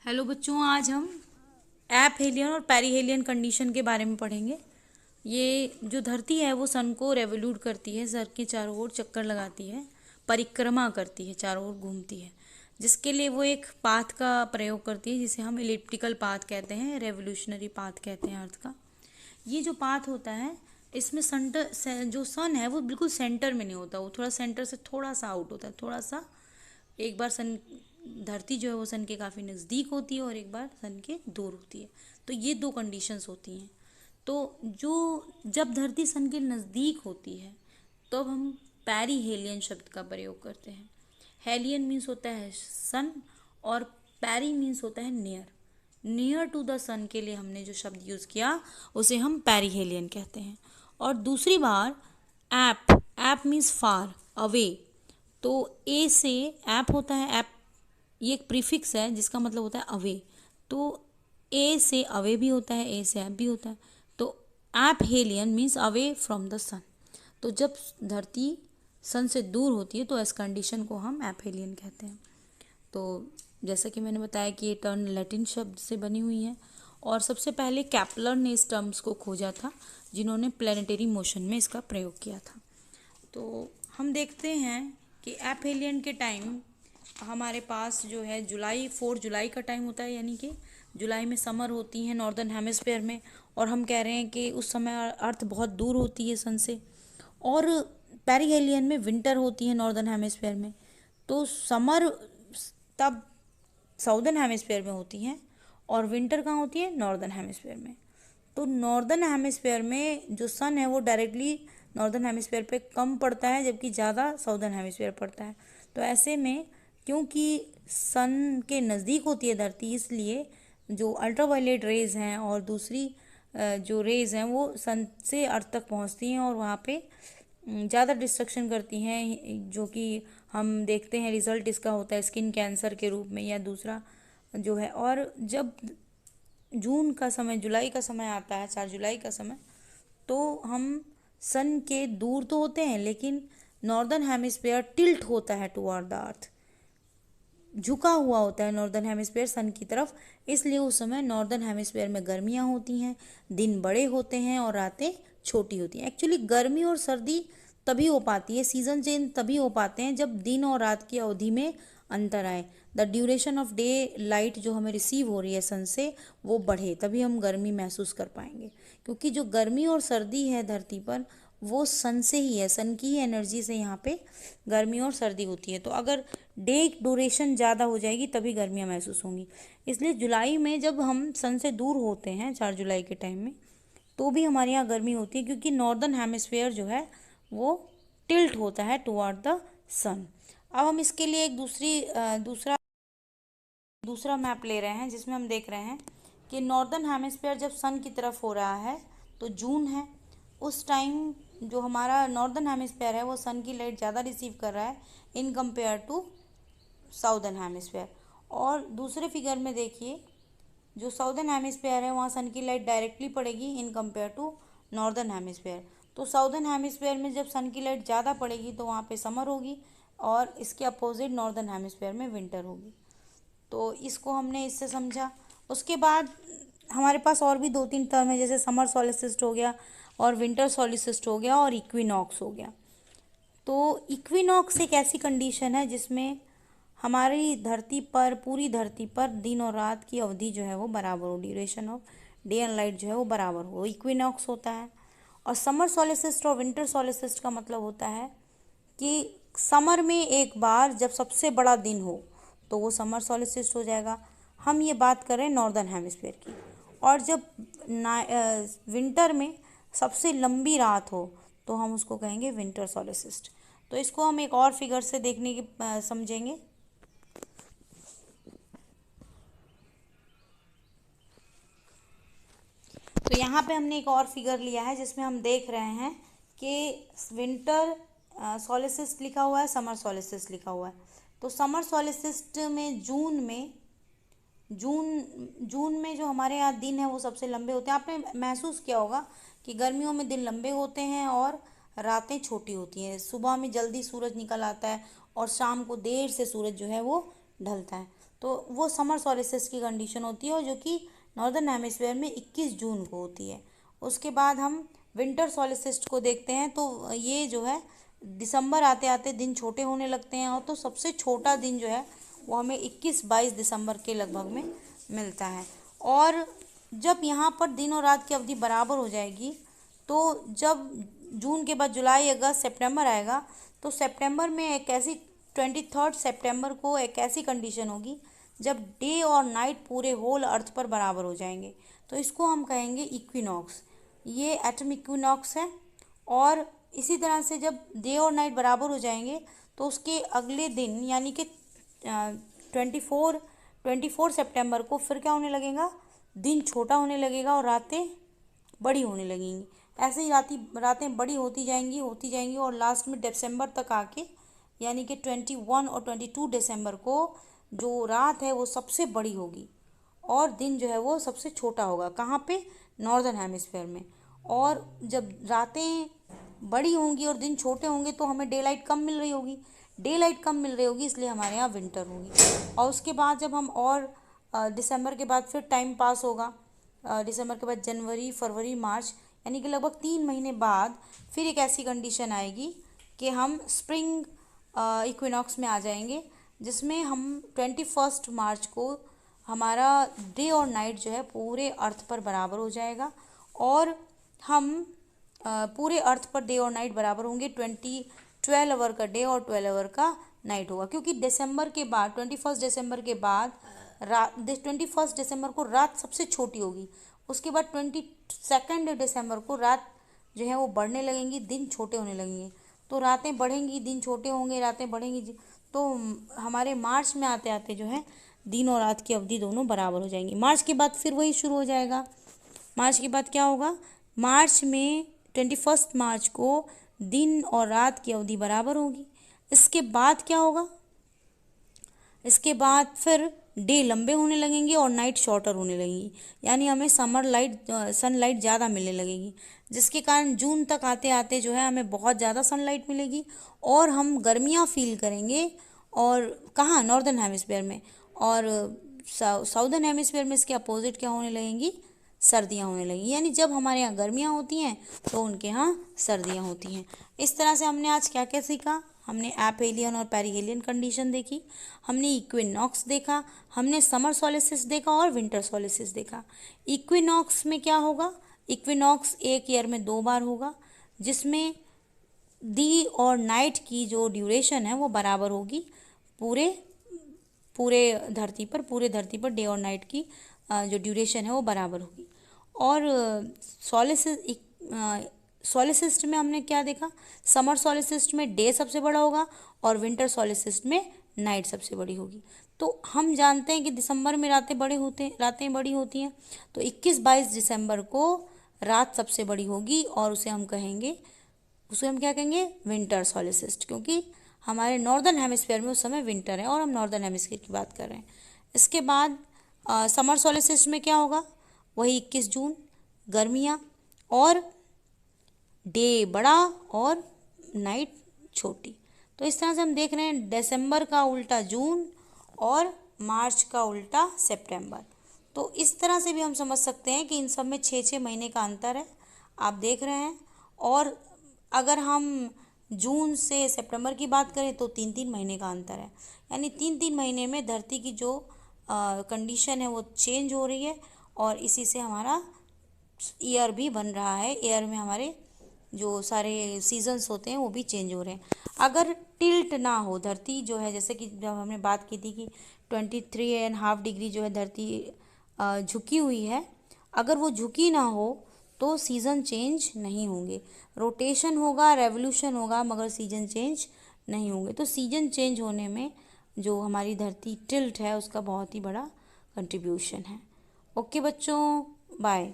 Hello बच्चों, आज हम एपहेलियन और पेरिहेलियन कंडीशन के बारे में पढ़ेंगे। ये जो धरती है वो सन को रेवोल्यूट करती है, सर के चारों ओर चक्कर लगाती है, परिक्रमा करती है, चारों ओर घूमती है, जिसके लिए वो एक पाथ का प्रयोग करती है जिसे हम इलिप्टिकल पाथ कहते हैं, रेवोल्यूशनरी पाथ कहते हैं अर्थ का। ये जो पाथ होता है इसमें जो सन है वो बिल्कुल सेंटर में नहीं होता, वो थोड़ा सेंटर से थोड़ा सा आउट होता है, थोड़ा सा। एक बार सन धरती जो है वो सन के काफ़ी नज़दीक होती है और एक बार सन के दूर होती है। तो ये दो कंडीशंस होती हैं। तो जो जब धरती सन के नज़दीक होती है तब तो हम पेरीहेलियन शब्द का प्रयोग करते हैं। हेलियन मीन्स होता है सन और पेरी मीन्स होता है नियर। नियर टू द सन के लिए हमने जो शब्द यूज़ किया उसे हम पेरीहेलियन कहते हैं। और दूसरी बार ap, ap means far away. तो ए से ऐप होता है, ऐप ये एक प्रीफिक्स है जिसका मतलब होता है अवे। तो ए से अवे भी होता है, ए से ऐप भी होता है। तो aphelion means away from the sun. तो जब धरती सन से दूर होती है तो इस कंडीशन को हम ऐप हेलियन कहते हैं। तो जैसा कि मैंने बताया कि ये टर्म लैटिन शब्द से बनी हुई है और सबसे पहले कैपलर ने इस टर्म्स को खोजा था, जिन्होंने प्लेनेटरी मोशन में इसका प्रयोग किया था। तो हम देखते हैं कि एपहेलियन के टाइम हमारे पास जो है जुलाई 4 जुलाई का टाइम होता है, यानी कि जुलाई में समर होती है नॉर्दर्न हेमिस्फेयर में। और हम कह रहे हैं कि उस समय अर्थ बहुत दूर होती है सन से। और पेरिहेलियन में विंटर होती है नॉर्दर्न हेमिस्फेयर में। तो समर तब साउदर्न हेमिस्फेयर में होती हैं और विंटर कहाँ होती है, नॉर्दर्न हेमिस्फेयर में। तो नॉर्दर्न हेमिस्फेयर में जो सन है वो डायरेक्टली नॉर्दर्न हेमिस्फेयर पे कम पड़ता है, जबकि ज़्यादा साउदर्न हेमिस्फेयर पड़ता है। तो ऐसे में क्योंकि सन के नज़दीक होती है धरती, इसलिए जो अल्ट्रावायलेट रेज हैं और दूसरी जो रेज हैं वो सन से अर्थ तक पहुंचती हैं और वहाँ पे ज़्यादा डिस्ट्रक्शन करती हैं, जो कि हम देखते हैं रिजल्ट इसका होता है स्किन कैंसर के रूप में या दूसरा जो है। और जब जून का समय, जुलाई का समय आता है, 4 जुलाई का समय, तो हम सन के दूर तो होते हैं लेकिन नॉर्दर्न हेमिस्फेयर टिल्ट होता है टुवर्ड द अर्थ, झुका हुआ होता है नॉर्दर्न हेमिस्फेयर सन की तरफ। इसलिए उस समय नॉर्दर्न हेमिस्फेयर में गर्मियाँ होती हैं, दिन बड़े होते हैं और रातें छोटी होती हैं। एक्चुअली गर्मी और सर्दी तभी हो पाती है, सीजन चेंज तभी हो पाते हैं जब दिन और रात की अवधि में अंतर आए। The duration of day light जो हमें रिसीव हो रही है सन से वो बढ़े, तभी हम गर्मी महसूस कर पाएंगे। क्योंकि जो गर्मी और सर्दी है धरती पर वो सन से ही है, सन की ही एनर्जी से यहाँ पे गर्मी और सर्दी होती है। तो अगर डे ड्यूरेशन ज़्यादा हो जाएगी तभी गर्मियाँ महसूस होंगी। इसलिए जुलाई में जब हम सन से दूर होते हैं 4 जुलाई के टाइम में, तो भी हमारे यहाँ गर्मी होती है, क्योंकि नॉर्दर्न हेमिस्फेयर जो है वो टिल्ट होता है टुवर्ड द सन। अब हम इसके लिए एक दूसरा मैप ले रहे हैं जिसमें हम देख रहे हैं कि नॉर्दर्न हेमिस्फेयर जब सन की तरफ हो रहा है तो जून है, उस टाइम जो हमारा नॉर्दर्न हेमिस्फेयर है वो सन की लाइट ज़्यादा रिसीव कर रहा है in compare to southern hemisphere. और दूसरे फिगर में देखिए, जो साउदर्न हेमिस्फेयर है वहाँ सन की लाइट डायरेक्टली पड़ेगी in compare to northern hemisphere. तो साउदर्न हेमिस्फेयर में जब सन की लाइट ज़्यादा पड़ेगी तो वहाँ पे समर होगी और इसके अपोजिट नॉर्दर्न हेमिस्फेयर में विंटर होगी। तो इसको हमने इससे समझा। उसके बाद हमारे पास और भी 2-3 टर्म है, जैसे समर सॉलिस्टिस हो गया और विंटर सॉलिस्टिस हो गया और इक्विनॉक्स हो गया। तो इक्विनॉक्स एक ऐसी कंडीशन है जिसमें हमारी धरती पर, पूरी धरती पर दिन और रात की अवधि जो है वो बराबर हो, duration of day and light जो है वो बराबर हो, इक्विनॉक्स होता है। और समर सॉलिस्टिस और विंटर सॉलिस्टिस का मतलब होता है कि समर में एक बार जब सबसे बड़ा दिन हो तो वो समर सॉलिस्टिस हो जाएगा। हम ये बात कर रहे हैं नॉर्दर्न हेमिस्फेयर की। और जब विंटर में सबसे लंबी रात हो तो हम उसको कहेंगे विंटर सॉलिस्टिस। तो इसको हम एक और फिगर से देखने की समझेंगे। तो यहाँ पे हमने एक और फिगर लिया है जिसमें हम देख रहे हैं कि विंटर सॉलिस्टिस लिखा हुआ है, समर सॉलिस्टिस लिखा हुआ है। तो समर सॉलिस्टिस में जून में जो हमारे यहाँ दिन है वो सबसे लंबे होते हैं। आपने महसूस किया होगा कि गर्मियों में दिन लंबे होते हैं और रातें छोटी होती हैं। सुबह में जल्दी सूरज निकल आता है और शाम को देर से सूरज जो है वो ढलता है। तो वो समर सॉलिस्टिस की कंडीशन होती है, और जो कि नॉर्दर्न हेमिस्फीयर में 21 जून को होती है। उसके बाद हम विंटर सॉलिस्टिस को देखते हैं, तो ये जो है दिसंबर आते आते दिन छोटे होने लगते हैं, और तो सबसे छोटा दिन जो है वो हमें 21-22 दिसंबर के लगभग में मिलता है। और जब यहाँ पर दिन और रात की अवधि बराबर हो जाएगी, तो जब जून के बाद जुलाई, अगस्त, सितंबर आएगा, तो सितंबर में एक ऐसी 23 सितंबर को एक ऐसी कंडीशन होगी जब डे और नाइट पूरे होल अर्थ पर बराबर हो जाएंगे, तो इसको हम कहेंगे इक्विनॉक्स। ये एटम इक्विनॉक्स है। और इसी तरह से जब डे और नाइट बराबर हो जाएंगे, तो उसके अगले दिन यानी कि 24 सितंबर को फिर क्या होने लगेगा, दिन छोटा होने लगेगा और रातें बड़ी होने लगेंगी। ऐसे ही रातें बड़ी होती जाएंगी और लास्ट में दिसंबर तक आके यानी कि 21 और 22 दिसंबर को जो रात है वो सबसे बड़ी होगी और दिन जो है वो सबसे छोटा होगा। कहाँ पे? नॉर्दर्न हेमिस्फीयर में। और जब रातें बड़ी होंगी और दिन छोटे होंगे तो हमें डे लाइट कम मिल रही होगी, इसलिए हमारे यहाँ विंटर होगी। और उसके बाद जब हम और दिसंबर के बाद फिर टाइम पास होगा, दिसंबर के बाद जनवरी, फरवरी, मार्च, यानी कि लगभग 3 महीने बाद फिर एक ऐसी कंडीशन आएगी कि हम स्प्रिंग इक्विनॉक्स में आ जाएंगे, जिसमें हम 21 मार्च को हमारा डे और नाइट जो है पूरे अर्थ पर बराबर हो जाएगा, और हम पूरे अर्थ पर डे और नाइट बराबर होंगे। 12 आवर का डे और 12 आवर का नाइट होगा, क्योंकि दिसंबर के बाद 21 दिसंबर के बाद 21 दिसंबर को रात सबसे छोटी होगी। उसके बाद 22 दिसंबर को रात जो है वो बढ़ने लगेंगी, दिन छोटे होने लगेंगे। तो रातें बढ़ेंगी, दिन छोटे होंगे, रातें बढ़ेंगी, तो हमारे मार्च में आते आते जो है दिन और रात की अवधि दोनों बराबर हो जाएंगी। मार्च के बाद फिर वही शुरू हो जाएगा। मार्च के बाद क्या होगा? मार्च में 21 मार्च को दिन और रात की अवधि बराबर होगी। इसके बाद क्या होगा? इसके बाद फिर डे लंबे होने लगेंगे और नाइट शॉर्टर होने लगेंगी, यानी हमें सनलाइट ज़्यादा मिलने लगेगी, जिसके कारण जून तक आते आते जो है हमें बहुत ज़्यादा सनलाइट मिलेगी और हम गर्मियाँ फील करेंगे। और कहाँ? नॉर्दर्न हेमिस्फीयर में। और साउदर्न हेमिस्फीयर में इसके अपोजिट क्या होने लगेंगी? सर्दियाँ होने लगेंगी। यानी जब हमारे यहाँ गर्मियाँ होती हैं तो उनके यहाँ सर्दियाँ होती हैं। इस तरह से हमने आज क्या क्या सीखा? हमने एपहेलियन और पेरिहेलियन कंडीशन देखी, हमने इक्विनॉक्स देखा, हमने समर सॉलिस्टिस देखा और विंटर सॉलिस्टिस देखा। इक्विनॉक्स में क्या होगा? इक्विनॉक्स एक ईयर में 2 बार होगा, जिसमें डी और नाइट की जो ड्यूरेशन है वो बराबर होगी पूरे धरती पर डे और नाइट की जो ड्यूरेशन है वो बराबर होगी। और सॉलिस्टिस में हमने क्या देखा? समर सॉलिस्टिस में डे सबसे बड़ा होगा और विंटर सॉलिस्टिस में नाइट सबसे बड़ी होगी। तो हम जानते हैं कि दिसंबर में रातें बड़ी होती हैं, तो 21-22 दिसंबर को रात सबसे बड़ी होगी और उसे हम क्या कहेंगे? विंटर सॉलिस्टिस, क्योंकि हमारे नॉर्दर्न हेमिस्फीयर में उस समय विंटर है और हम नॉर्दर्न हेमिस्फीयर की बात कर रहे हैं। इसके बाद समर सॉलिस्टिस में क्या होगा? वही 21 जून, गर्मियाँ और डे बड़ा और नाइट छोटी। तो इस तरह से हम देख रहे हैं दिसंबर का उल्टा जून और मार्च का उल्टा सितंबर। तो इस तरह से भी हम समझ सकते हैं कि इन सब में 6-6 महीने का अंतर है, आप देख रहे हैं। और अगर हम जून से सितंबर की बात करें तो 3-3 महीने का अंतर है, यानी 3-3 महीने में धरती की जो कंडीशन है वो चेंज हो रही है और इसी से हमारा ईयर भी बन रहा है। ईयर में हमारे जो सारे सीजन्स होते हैं वो भी चेंज हो रहे हैं। अगर टिल्ट ना हो धरती जो है, जैसे कि जब हमने बात की थी कि 23.5 डिग्री जो है धरती झुकी हुई है, अगर वो झुकी ना हो तो सीज़न चेंज नहीं होंगे। रोटेशन होगा, रेवोल्यूशन होगा, मगर सीजन चेंज नहीं होंगे। तो सीजन चेंज होने में जो हमारी धरती टिल्ट है उसका बहुत ही बड़ा कंट्रीब्यूशन है। ओके बच्चों, बाय।